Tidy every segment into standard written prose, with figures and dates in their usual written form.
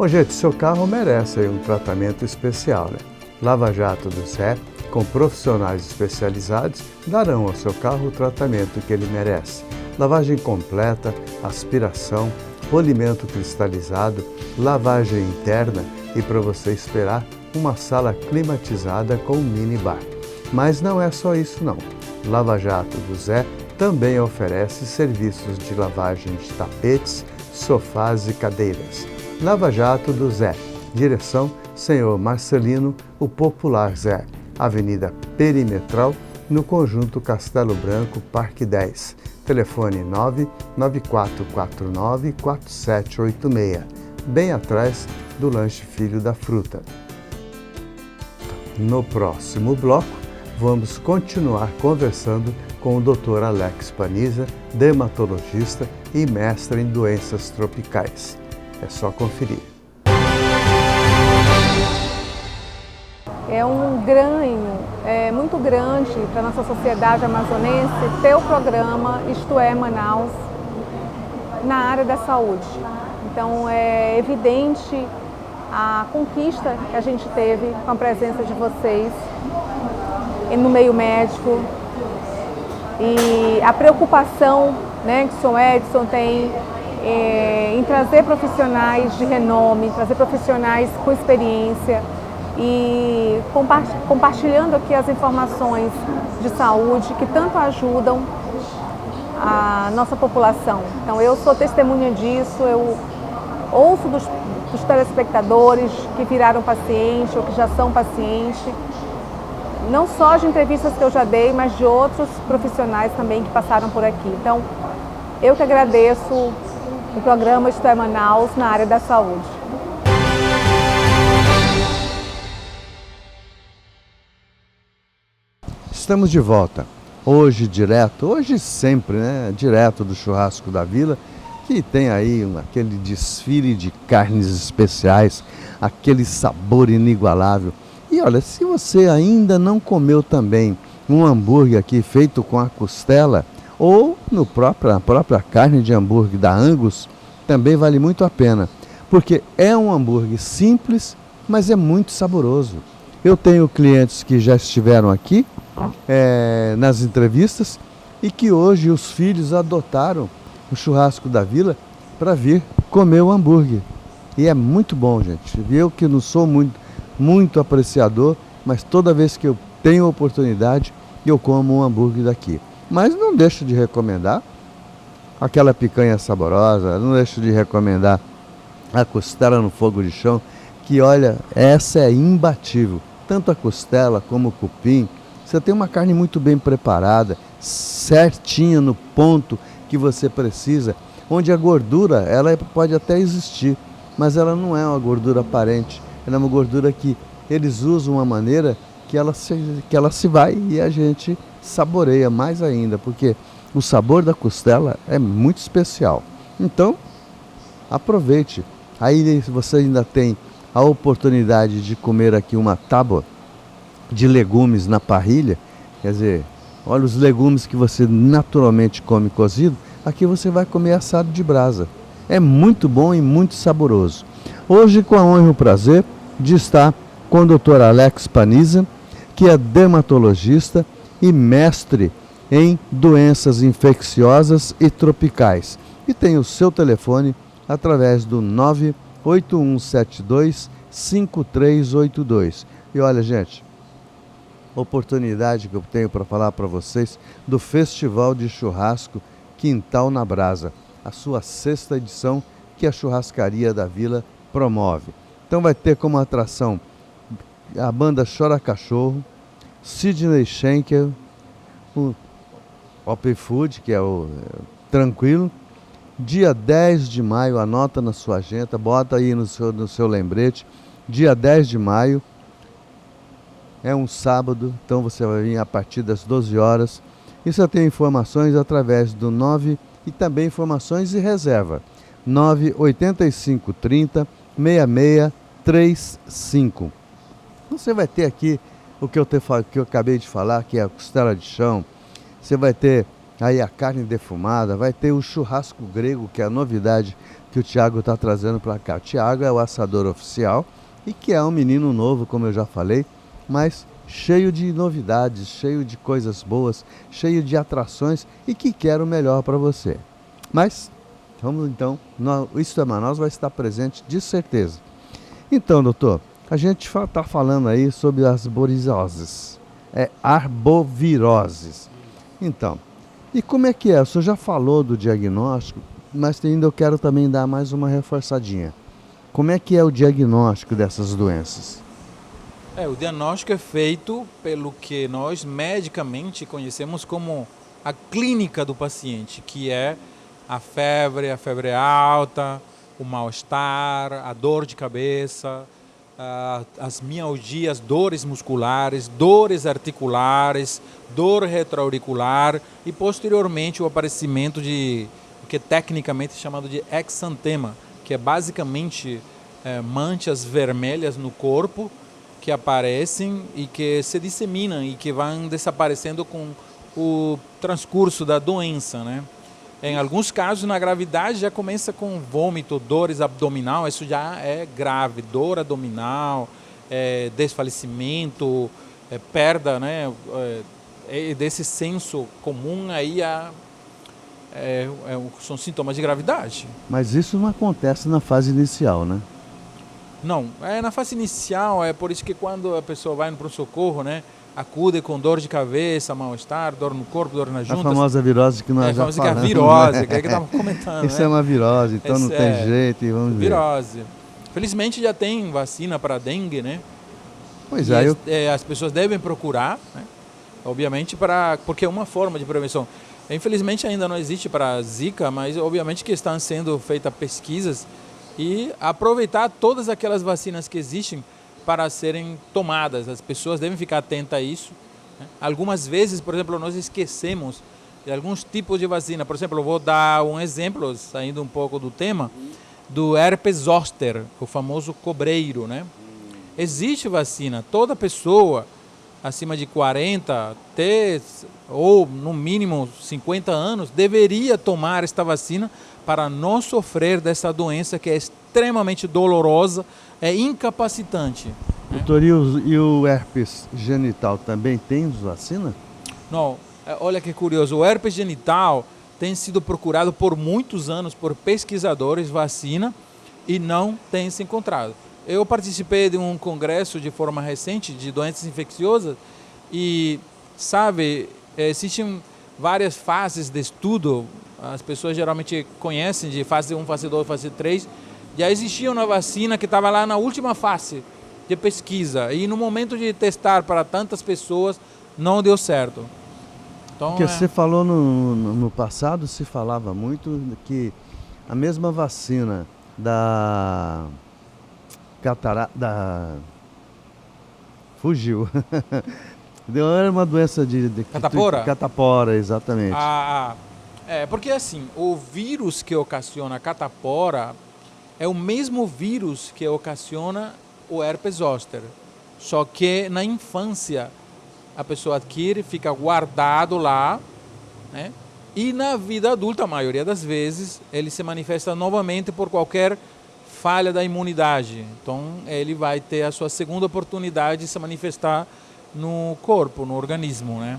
Ô gente, seu carro merece aí um tratamento especial, né? Lava Jato do Zé, com profissionais especializados, darão ao seu carro o tratamento que ele merece. Lavagem completa, aspiração, polimento cristalizado, lavagem interna e para você esperar uma sala climatizada com um minibar. Mas não é só isso não. Lava Jato do Zé também oferece serviços de lavagem de tapetes, sofás e cadeiras. Lava Jato do Zé, direção Senhor Marcelino, o Popular Zé, Avenida Perimetral, no Conjunto Castelo Branco, Parque 10. Telefone 99449-4786, bem atrás do Lanche Filho da Fruta. No próximo bloco, vamos continuar conversando com o Dr. Alex Paniza, dermatologista e mestre em doenças tropicais. É só conferir. É um ganho muito grande para a nossa sociedade amazonense ter o programa Isto é Manaus na área da saúde. Então é evidente a conquista que a gente teve com a presença de vocês no meio médico e a preocupação, né, que o Sr. Edson tem em trazer profissionais de renome, trazer profissionais com experiência e compartilhando aqui as informações de saúde que tanto ajudam a nossa população. Então eu sou testemunha disso, eu ouço dos telespectadores que viraram paciente ou que já são paciente, não só de entrevistas que eu já dei, mas de outros profissionais também que passaram por aqui. Então eu que agradeço o programa Isto é Manaus na área da saúde. Estamos de volta, hoje sempre, né? Direto do Churrasco da Vila, que tem aí aquele desfile de carnes especiais, aquele sabor inigualável. E olha, se você ainda não comeu também um hambúrguer aqui feito com a costela, ou na própria carne de hambúrguer da Angus, também vale muito a pena, porque é um hambúrguer simples, mas é muito saboroso. Eu tenho clientes que já estiveram aqui nas entrevistas e que hoje os filhos adotaram o Churrasco da Vila para vir comer o hambúrguer. E é muito bom, gente. Eu que não sou muito apreciador, mas toda vez que eu tenho oportunidade, eu como um hambúrguer daqui. Mas não deixo de recomendar aquela picanha saborosa, não deixo de recomendar a costela no fogo de chão, que olha, essa é imbatível. Tanto a costela como o cupim, você tem uma carne muito bem preparada, certinha no ponto que você precisa, onde a gordura, ela pode até existir, mas ela não é uma gordura aparente, ela é uma gordura que eles usam uma maneira que ela se vai e a gente saboreia mais ainda, porque o sabor da costela é muito especial. Então, aproveite. Aí você ainda tem a oportunidade de comer aqui uma tábua de legumes na parrilha, quer dizer, olha os legumes que você naturalmente come cozido, aqui você vai comer assado de brasa. É muito bom e muito saboroso. Hoje, com a honra e o prazer de estar com o Dr. Alex Paniza, que é dermatologista e mestre em doenças infecciosas e tropicais. E tem o seu telefone através do 98172-5382. E olha, gente, oportunidade que eu tenho para falar para vocês do Festival de Churrasco Quintal na Brasa, a sua 6ª edição que a Churrascaria da Vila promove. Então vai ter como atração a banda Chora Cachorro, Sidney Schenker, o Open Food, que é o Tranquilo. Dia 10 de maio, anota na sua agenda, bota aí no seu lembrete, dia 10 de maio, é um sábado, então você vai vir a partir das 12 horas. E você tem informações através do 9 e também informações e reserva, 98530-6635. Você vai ter aqui o que eu acabei de falar, que é a costela de chão. Você vai ter aí a carne defumada, vai ter o churrasco grego, que é a novidade que o Thiago está trazendo para cá. O Thiago é o assador oficial e que é um menino novo, como eu já falei, mas cheio de novidades, cheio de coisas boas, cheio de atrações e que quer o melhor para você. Mas, vamos então, Isto é Manaus vai estar presente de certeza. Então, doutor, a gente está falando aí sobre as borisoses, arboviroses. Então, e como é que é? O senhor já falou do diagnóstico, mas ainda eu quero também dar mais uma reforçadinha. Como é que é o diagnóstico dessas doenças? O diagnóstico é feito pelo que nós medicamente conhecemos como a clínica do paciente, que é a febre alta, o mal-estar, a dor de cabeça, as mialgias, dores musculares, dores articulares, dor retroauricular e posteriormente o aparecimento de o que é tecnicamente chamado de exantema, que é basicamente manchas vermelhas no corpo que aparecem e que se disseminam e que vão desaparecendo com o transcurso da doença, né? Em alguns casos, na gravidade, já começa com vômito, dores abdominal, isso já é grave, dor abdominal, desfalecimento, perda, né, desse senso comum, aí são sintomas de gravidade. Mas isso não acontece na fase inicial, né? Não, na fase inicial, é por isso que quando a pessoa vai para o socorro, né, acude com dor de cabeça, mal-estar, dor no corpo, dor nas juntas. A famosa virose que nós já falamos. A famosa virose, que estava comentando. Isso é uma virose, então não tem jeito e vamos ver. Virose. Felizmente já tem vacina para dengue, né? Pois as pessoas devem procurar, né? Obviamente, porque é uma forma de prevenção. Infelizmente ainda não existe para Zika, mas obviamente que estão sendo feitas pesquisas e aproveitar todas aquelas vacinas que existem para serem tomadas. As pessoas devem ficar atentas a isso, né? Algumas vezes, por exemplo, nós esquecemos de alguns tipos de vacina. Por exemplo, eu vou dar um exemplo, saindo um pouco do tema, do herpes zoster, o famoso cobreiro, né? Existe vacina, toda pessoa acima de 40, ou no mínimo 50 anos, deveria tomar esta vacina para não sofrer dessa doença que é extremamente dolorosa, é incapacitante. Doutor, e o herpes genital também tem vacina? Não, olha que curioso, o herpes genital tem sido procurado por muitos anos por pesquisadores, vacina, e não tem se encontrado. Eu participei de um congresso de forma recente de doenças infecciosas e, sabe, existem várias fases de estudo, as pessoas geralmente conhecem de fase 1, fase 2, fase 3, já existia uma vacina que estava lá na última fase de pesquisa e no momento de testar para tantas pessoas não deu certo. Então, porque você falou no passado, se falava muito que a mesma vacina da fugiu. Era uma doença de catapora? Catapora, exatamente. Porque assim, o vírus que ocasiona a catapora é o mesmo vírus que ocasiona o herpes zoster. Só que na infância a pessoa adquire, fica guardado lá, né? E na vida adulta, a maioria das vezes, ele se manifesta novamente por qualquer falha da imunidade. Então, ele vai ter a sua segunda oportunidade de se manifestar no corpo, no organismo, né?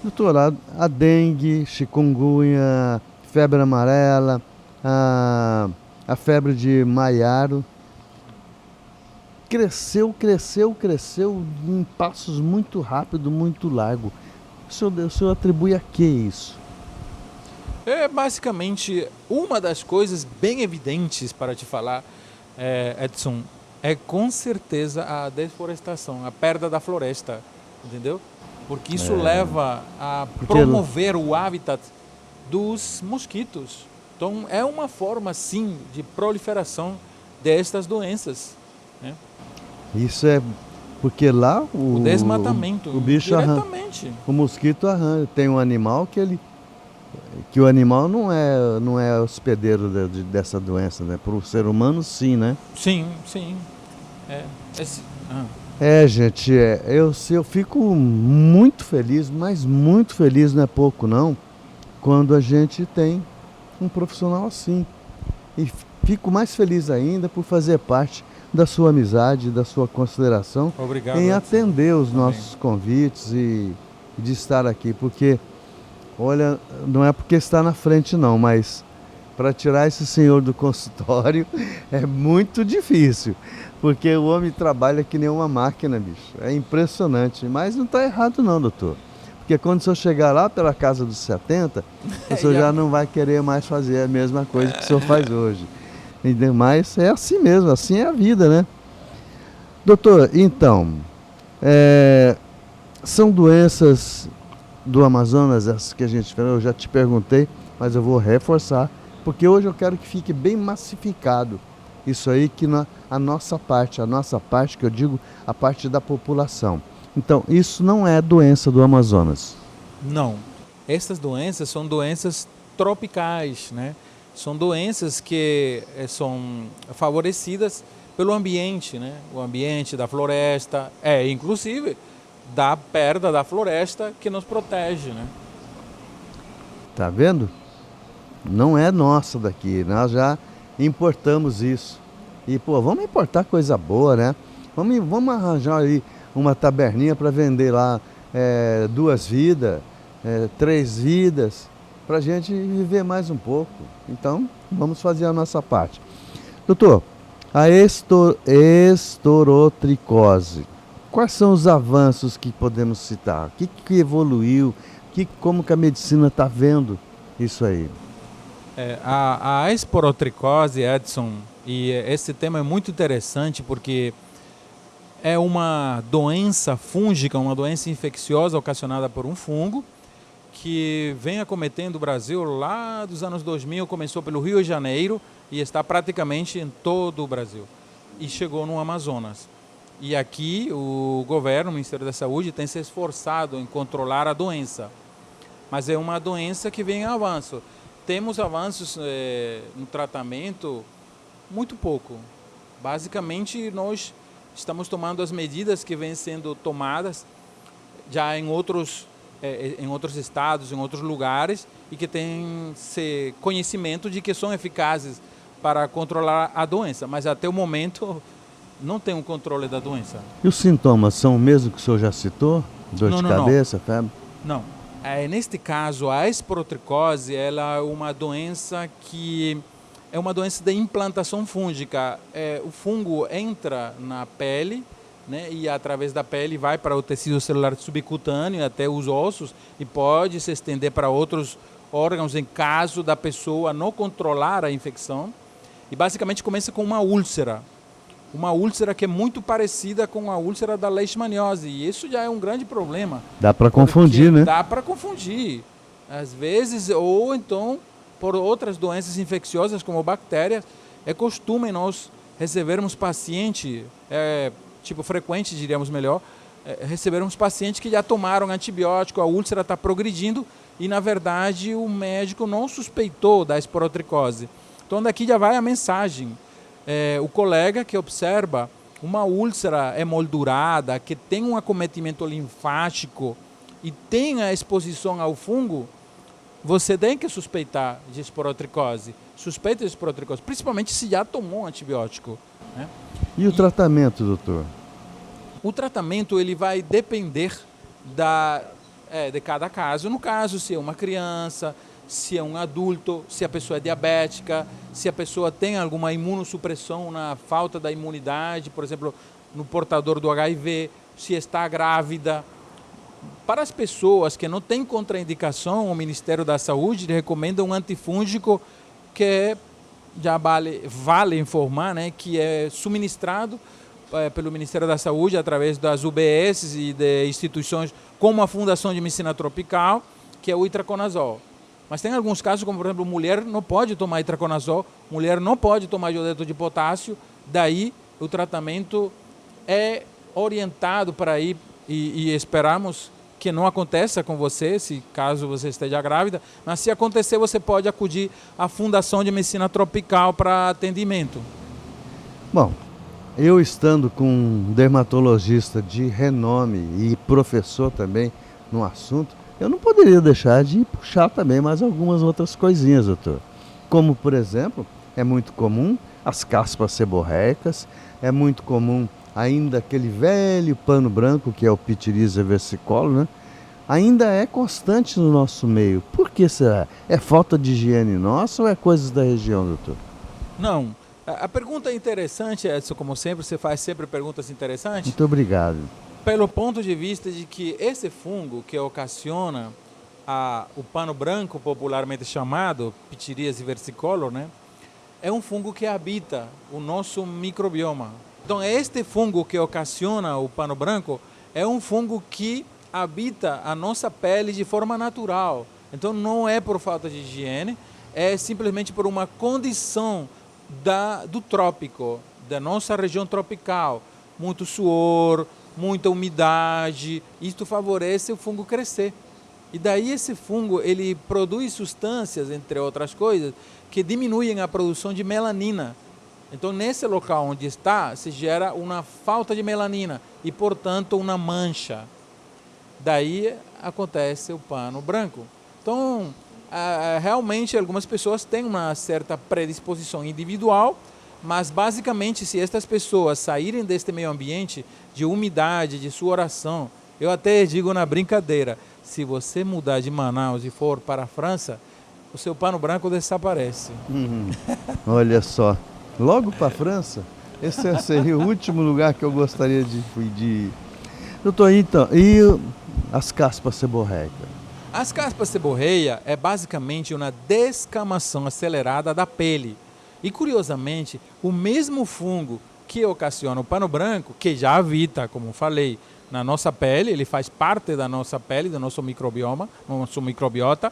Doutor, a dengue, chikungunya, febre amarela, a febre de Maiaro, cresceu em passos muito rápido, muito largo. O senhor atribui a que isso? Basicamente, uma das coisas bem evidentes para te falar, Edson, é com certeza a desflorestação, a perda da floresta, entendeu? Porque isso leva a promover o habitat dos mosquitos. Então, é uma forma, sim, de proliferação destas doenças, né? Isso é porque lá o desmatamento, o bicho diretamente. O mosquito arranha. Tem um animal que o animal não é hospedeiro dessa doença, né? Para o ser humano, sim, né? Sim. Gente, eu fico muito feliz, mas muito feliz, não é pouco não, quando a gente tem um profissional assim. e fico mais feliz ainda por fazer parte da sua amizade, da sua consideração Obrigado, em Edson. atender os Também. nossos convites e de estar aqui, porque, olha, não é porque está na frente não, mas para tirar esse senhor do consultório é muito difícil, porque o homem trabalha que nem uma máquina, bicho, é impressionante, mas não está errado não, doutor. Porque quando o senhor chegar lá pela casa dos 70, o senhor já não vai querer mais fazer a mesma coisa que o senhor faz hoje. Entendeu? Mas é assim mesmo, assim é a vida, né? Doutor, então, são doenças do Amazonas, essas que a gente falou, eu já te perguntei, mas eu vou reforçar, porque hoje eu quero que fique bem massificado isso aí, que a nossa parte, que eu digo, a parte da população. Então, isso não é doença do Amazonas. Não. Essas doenças são doenças tropicais, né? São doenças que são favorecidas pelo ambiente, né? O ambiente da floresta, inclusive da perda da floresta que nos protege, né? Tá vendo? Não é nossa daqui, nós já importamos isso. E, pô, vamos importar coisa boa, né? Vamos arranjar aí uma taberninha para vender lá 2 vidas, 3 vidas, para a gente viver mais um pouco. Então, vamos fazer a nossa parte. Doutor, a estorotricose, quais são os avanços que podemos citar? O que evoluiu? Como que a medicina está vendo isso aí? A esporotricose, Edson, e esse tema é muito interessante porque é uma doença fúngica, uma doença infecciosa ocasionada por um fungo que vem acometendo o Brasil lá dos anos 2000, começou pelo Rio de Janeiro e está praticamente em todo o Brasil e chegou no Amazonas. E aqui o governo, o Ministério da Saúde, tem se esforçado em controlar a doença, mas é uma doença que vem em avanço. Temos avanços no tratamento, muito pouco. Basicamente, nós estamos tomando as medidas que vêm sendo tomadas já em outros estados, em outros lugares, e que têm conhecimento de que são eficazes para controlar a doença. Mas até o momento não tem um controle da doença. E os sintomas são o mesmo que o senhor já citou? Dor de cabeça, febre? Não. Neste caso, a esporotricose ela é uma doença que é uma doença de implantação fúngica. O fungo entra na pele, né, e através da pele vai para o tecido celular subcutâneo até os ossos e pode se estender para outros órgãos em caso da pessoa não controlar a infecção. E basicamente começa com uma úlcera que é muito parecida com a úlcera da leishmaniose, e isso já é um grande problema. Dá para confundir, né? Dá para confundir, às vezes, ou então por outras doenças infecciosas como bactérias. É costume nós recebermos paciente, frequente, diríamos melhor, recebermos pacientes que já tomaram antibiótico, a úlcera está progredindo e, na verdade, o médico não suspeitou da esporotricose. Então, daqui já vai a mensagem. O colega que observa uma úlcera emoldurada, que tem um acometimento linfático e tem a exposição ao fungo, você tem que suspeitar de esporotricose. Suspeita de esporotricose, principalmente se já tomou um antibiótico, né? E o tratamento, doutor? O tratamento ele vai depender de cada caso. No caso, se é uma criança, se é um adulto, se a pessoa é diabética, se a pessoa tem alguma imunossupressão na falta da imunidade, por exemplo, no portador do HIV, se está grávida. Para as pessoas que não têm contraindicação, o Ministério da Saúde recomenda um antifúngico que já vale informar, né, que é suministrado pelo Ministério da Saúde através das UBS e de instituições como a Fundação de Medicina Tropical, que é o itraconazol. Mas tem alguns casos, como por exemplo, mulher não pode tomar itraconazol, mulher não pode tomar iodeto de potássio, daí o tratamento é orientado para ir e esperamos que não aconteça com você, se caso você esteja grávida, mas se acontecer você pode acudir à Fundação de Medicina Tropical para atendimento. Bom, eu estando com um dermatologista de renome e professor também no assunto, eu não poderia deixar de puxar também mais algumas outras coisinhas, doutor. Como, por exemplo, é muito comum as caspas seborreicas, é muito comum ainda aquele velho pano branco que é o Pityriza versicolor, né? Ainda é constante no nosso meio. Por que será? É falta de higiene nossa ou é coisas da região, doutor? Não. A pergunta é interessante, Edson, como sempre, você faz sempre perguntas interessantes. Muito obrigado. Pelo ponto de vista de que esse fungo que ocasiona o pano branco, popularmente chamado Pityriza versicolor, né, é um fungo que habita o nosso microbioma. Então, este fungo que ocasiona o pano branco é um fungo que habita a nossa pele de forma natural. Então, não é por falta de higiene, é simplesmente por uma condição do trópico, da nossa região tropical. Muito suor, muita umidade, isto favorece o fungo crescer. E daí esse fungo, ele produz substâncias, entre outras coisas, que diminuem a produção de melanina. Então, nesse local onde está, se gera uma falta de melanina e, portanto, uma mancha. Daí acontece o pano branco. Então, realmente, algumas pessoas têm uma certa predisposição individual, mas, basicamente, se estas pessoas saírem deste meio ambiente de umidade, de suoração, eu até digo na brincadeira, se você mudar de Manaus e for para a França, o seu pano branco desaparece. Olha só, logo para a França, esse seria o último lugar que eu gostaria de ir. Doutor, então, e as caspas seborreicas? As caspas seborreia é basicamente uma descamação acelerada da pele. E, curiosamente, o mesmo fungo que ocasiona o pano branco, que já habita, como falei, na nossa pele, ele faz parte da nossa pele, do nosso microbioma, nosso microbiota,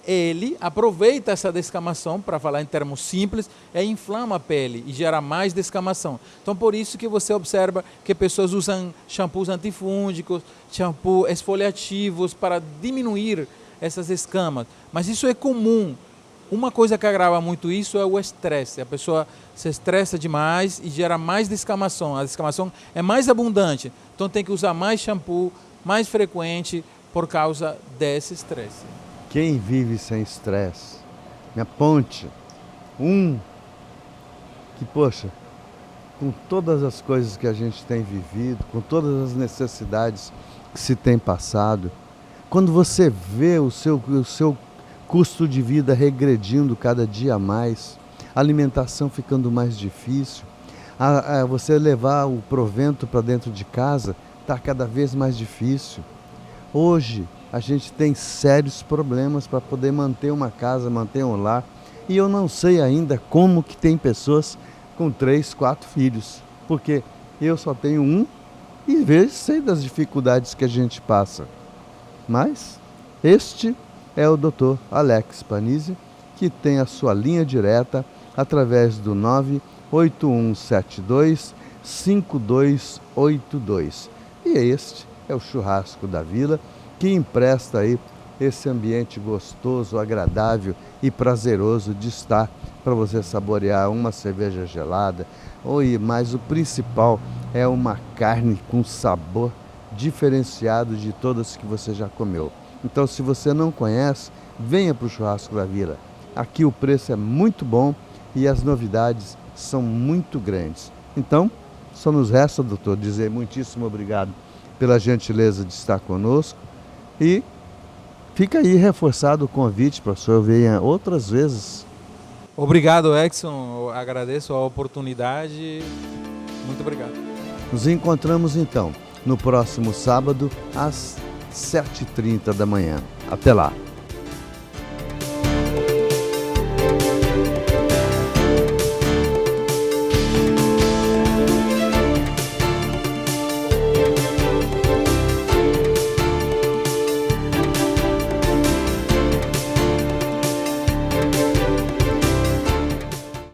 ele aproveita essa descamação, para falar em termos simples, inflama a pele e gera mais descamação. Então, por isso que você observa que pessoas usam shampoos antifúngicos, shampoos esfoliativos para diminuir essas escamas. Mas isso é comum. Uma coisa que agrava muito isso é o estresse. A pessoa se estressa demais e gera mais descamação. A descamação é mais abundante. Então tem que usar mais shampoo, mais frequente, por causa desse estresse. Quem vive sem estresse? Me aponte que, poxa, com todas as coisas que a gente tem vivido, com todas as necessidades que se tem passado, quando você vê o seu custo de vida regredindo cada dia mais, a alimentação ficando mais difícil, você levar o provento para dentro de casa está cada vez mais difícil. Hoje a gente tem sérios problemas para poder manter uma casa, manter um lar, e eu não sei ainda como que tem pessoas com 3, 4 filhos, porque eu só tenho um e sei das dificuldades que a gente passa. Mas este é o Dr. Alex Panizi, que tem a sua linha direta através do 98172-5282. E este é o Churrasco da Vila, que empresta aí esse ambiente gostoso, agradável e prazeroso de estar para você saborear uma cerveja gelada. Mas o principal é uma carne com sabor diferenciado de todas que você já comeu. Então, se você não conhece, venha para o Churrasco da Vila. Aqui o preço é muito bom e as novidades são muito grandes. Então, só nos resta, doutor, dizer muitíssimo obrigado pela gentileza de estar conosco e fica aí reforçado o convite para que o senhor venha outras vezes. Obrigado, Edson. Eu agradeço a oportunidade. Muito obrigado. Nos encontramos então no próximo sábado às 7h30 da manhã. Até lá!